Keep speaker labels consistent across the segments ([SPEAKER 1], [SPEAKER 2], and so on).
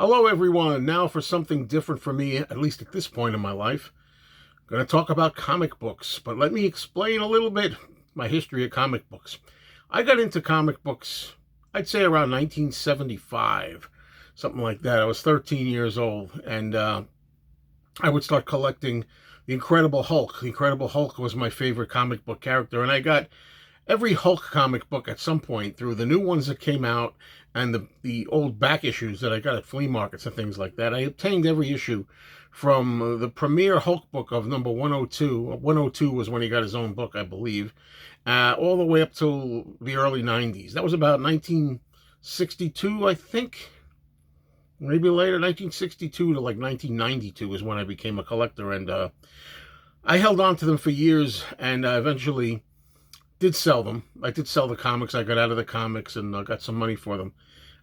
[SPEAKER 1] Hello, everyone. Now for something different for me, at least at this point in my life. I'm going to talk about comic books, but let me explain a little bit my history of comic books. I got into comic books, I'd say around 1975, something like that. I was 13 years old, and I would start collecting The Incredible Hulk. The Incredible Hulk was my favorite comic book character, and I got every Hulk comic book at some point through the new ones that came out and the old back issues that I got at flea markets and things like that. I obtained every issue from the premiere Hulk book of number 102. 102 was when he got his own book, I believe, all the way up to the early 90s. That was about 1962, I think. Maybe later, 1962 to like 1992 is when I became a collector, and I held on to them for years, and eventually did sell them. I did sell the comics. I got out of the comics and got some money for them.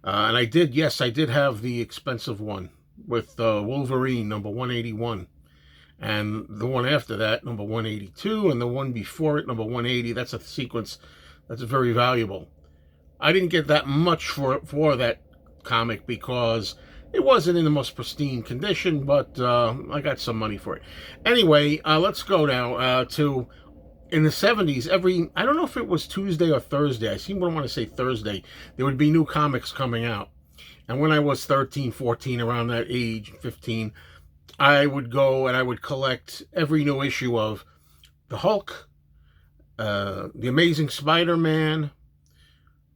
[SPEAKER 1] And I did, yes, I did have the expensive one with Wolverine, number 181. And the one after that, number 182, and the one before it, number 180. That's a sequence that's very valuable. I didn't get that much for that comic because it wasn't in the most pristine condition, but I got some money for it. Anyway, let's go now to in the 70s, I don't know if it was Tuesday or Thursday, I seem to want to say Thursday, there would be new comics coming out. And when I was 13, 14, around that age, 15, I would go and I would collect every new issue of the Hulk, the Amazing Spider-Man,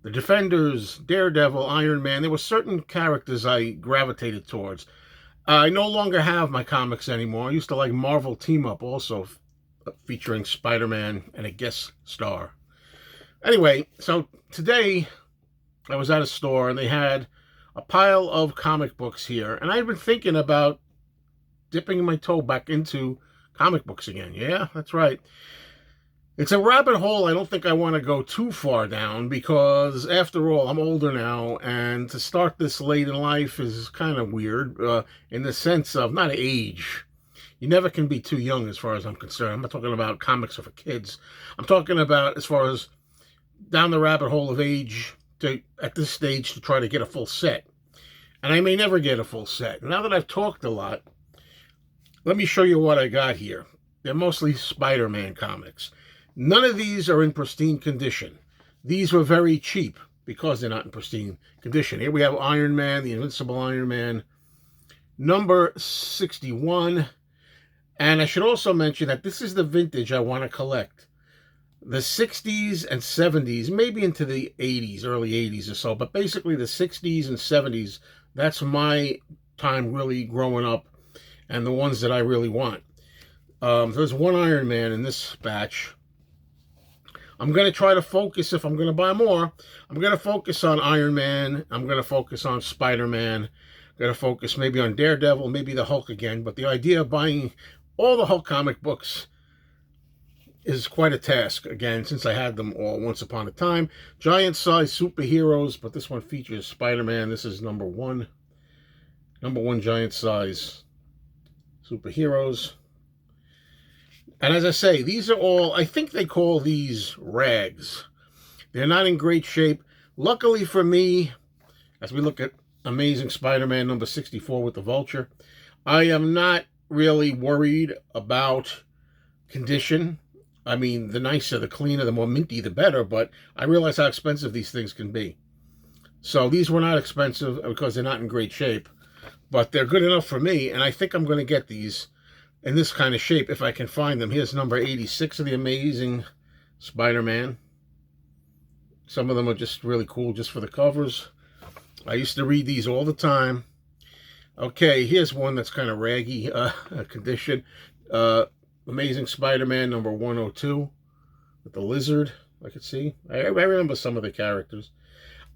[SPEAKER 1] the Defenders, Daredevil, Iron Man. There were certain characters I gravitated towards. I no longer have my comics anymore. I used to like Marvel Team Up also, featuring Spider-Man and a guest star. Anyway, so today I was at a store and they had a pile of comic books here, and I've been thinking about dipping my toe back into comic books again. Yeah, that's right. It's a rabbit hole I don't think I want to go too far down because, after all, I'm older now, and to start this late in life is kind of weird in the sense of not age. You never can be too young as far as I'm concerned. I'm not talking about comics are for kids. I'm talking about as far as down the rabbit hole of age at this stage to try to get a full set. And I may never get a full set. Now that I've talked a lot, let me show you what I got here. They're mostly Spider-Man comics. None of these are in pristine condition. These were very cheap because they're not in pristine condition. Here we have Iron Man, the Invincible Iron Man, number 61. And I should also mention that this is the vintage I want to collect. The 60s and 70s, maybe into the 80s, early 80s or so, but basically the 60s and 70s, that's my time really growing up and the ones that I really want. There's one Iron Man in this batch. I'm going to try to focus, if I'm going to buy more, I'm going to focus on Iron Man. I'm going to focus on Spider-Man. I'm going to focus maybe on Daredevil, maybe the Hulk again. But the idea of buying all the Hulk comic books is quite a task, again, since I had them all once upon a time. Giant size superheroes, but this one features Spider-Man. This is number one. Number one giant size superheroes. And as I say, these are all, I think they call these rags. They're not in great shape. Luckily for me, as we look at Amazing Spider-Man number 64 with the Vulture, I am not really worried about condition. I mean, the nicer, the cleaner, the more minty, the better, but I realize how expensive these things can be. So these were not expensive because they're not in great shape, but they're good enough for me, and I think I'm going to get these in this kind of shape if I can find them. Here's number 86 of the Amazing Spider-Man. Some of them are just really cool just for the covers. I used to read these all the time. Okay, here's one that's kind of raggy condition. Amazing Spider-Man number 102 with the lizard. I could see. I remember some of the characters.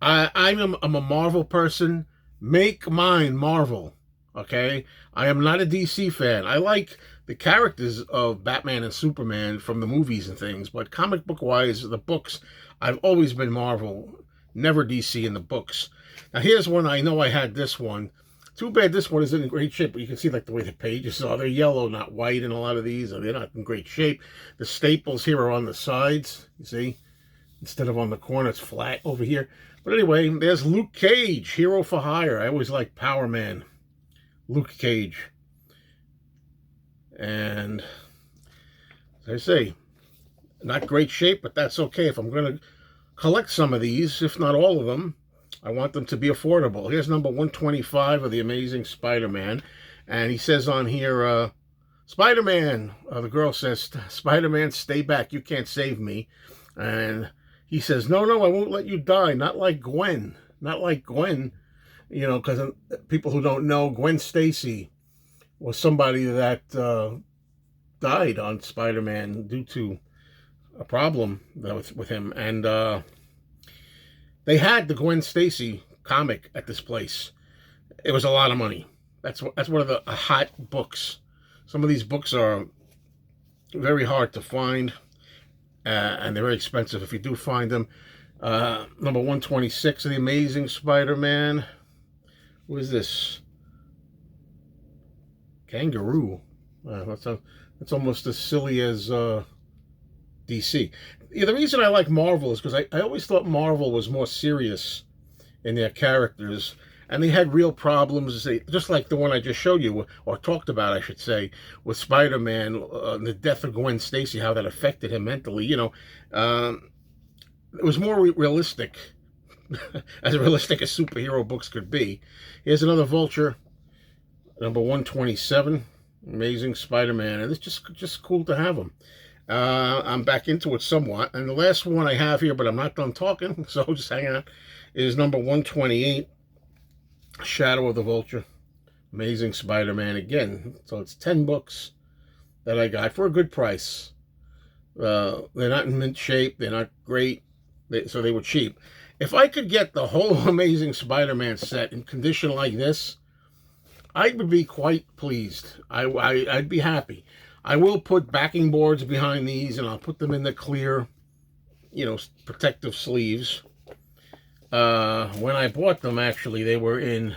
[SPEAKER 1] I'm a Marvel person. Make mine Marvel. Okay? I am not a DC fan. I like the characters of Batman and Superman from the movies and things, but comic book-wise, the books, I've always been Marvel. Never DC in the books. Now, here's one. I know I had this one. Too bad this one isn't in great shape, but you can see like the way the pages are. They're yellow, not white, in a lot of these. They're not in great shape. The staples here are on the sides, you see. Instead of on the corner, it's flat over here. But anyway, there's Luke Cage, Hero for Hire. I always like Power Man, Luke Cage. And as I say, not great shape, but that's okay. If I'm going to collect some of these, if not all of them, I want them to be affordable. Here's number 125 of The Amazing Spider-Man. And he says on here, Spider-Man, the girl says, Spider-Man, stay back. You can't save me. And he says, no, I won't let you die. Not like Gwen. Not like Gwen. You know, because people who don't know, Gwen Stacy was somebody that died on Spider-Man due to a problem with him. And they had the Gwen Stacy comic at this place. It was a lot of money. That's one of the hot books. Some of these books are very hard to find, and they're very expensive if you do find them. Number 126 of The Amazing Spider-Man. Who is this? Kangaroo. That's almost as silly as DC. Yeah, the reason I like Marvel is because I always thought Marvel was more serious in their characters, and they had real problems, just like the one I just showed you, or talked about, I should say, with Spider-Man, the death of Gwen Stacy, how that affected him mentally. You know, it was more realistic, as realistic as superhero books could be. Here's another Vulture, number 127, Amazing Spider-Man, and it's just cool to have them. I'm back into it somewhat, and the last one I have here, but I'm not done talking, so just hang on, is number 128, Shadow of the Vulture, Amazing Spider-Man again. So it's 10 books that I got for a good price. They're not in mint shape, they're not great, so they were cheap. If I could get the whole Amazing Spider-Man set in condition like this, I would be quite pleased. I'd be happy. I will put backing boards behind these, and I'll put them in the clear, you know, protective sleeves. When I bought them, actually, they were in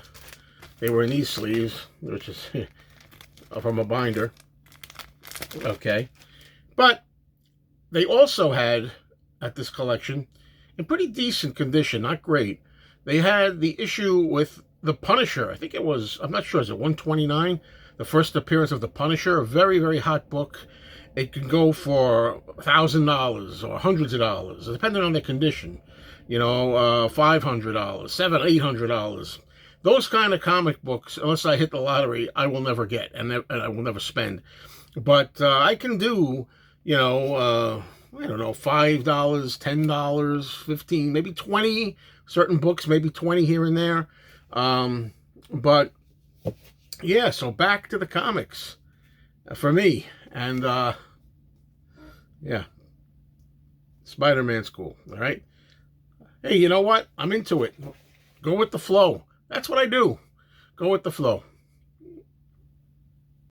[SPEAKER 1] these sleeves, which is from a binder. Okay, but they also had at this collection, in pretty decent condition, not great. They had the issue with the Punisher. I think it was, I'm not sure, is it 129? The first appearance of the Punisher, a very, very hot book. It can go for $1,000 or hundreds of dollars, depending on the condition. You know, $500, $700, $800. Those kind of comic books, unless I hit the lottery, I will never get, and I will never spend. But I can do, you know, I don't know, $5, $10, $15, maybe 20. Certain books, maybe 20 here and there. But yeah, so back to the comics for me. And yeah, Spider-Man's cool, all right? Hey, you know what? I'm into it. Go with the flow. That's what I do. Go with the flow.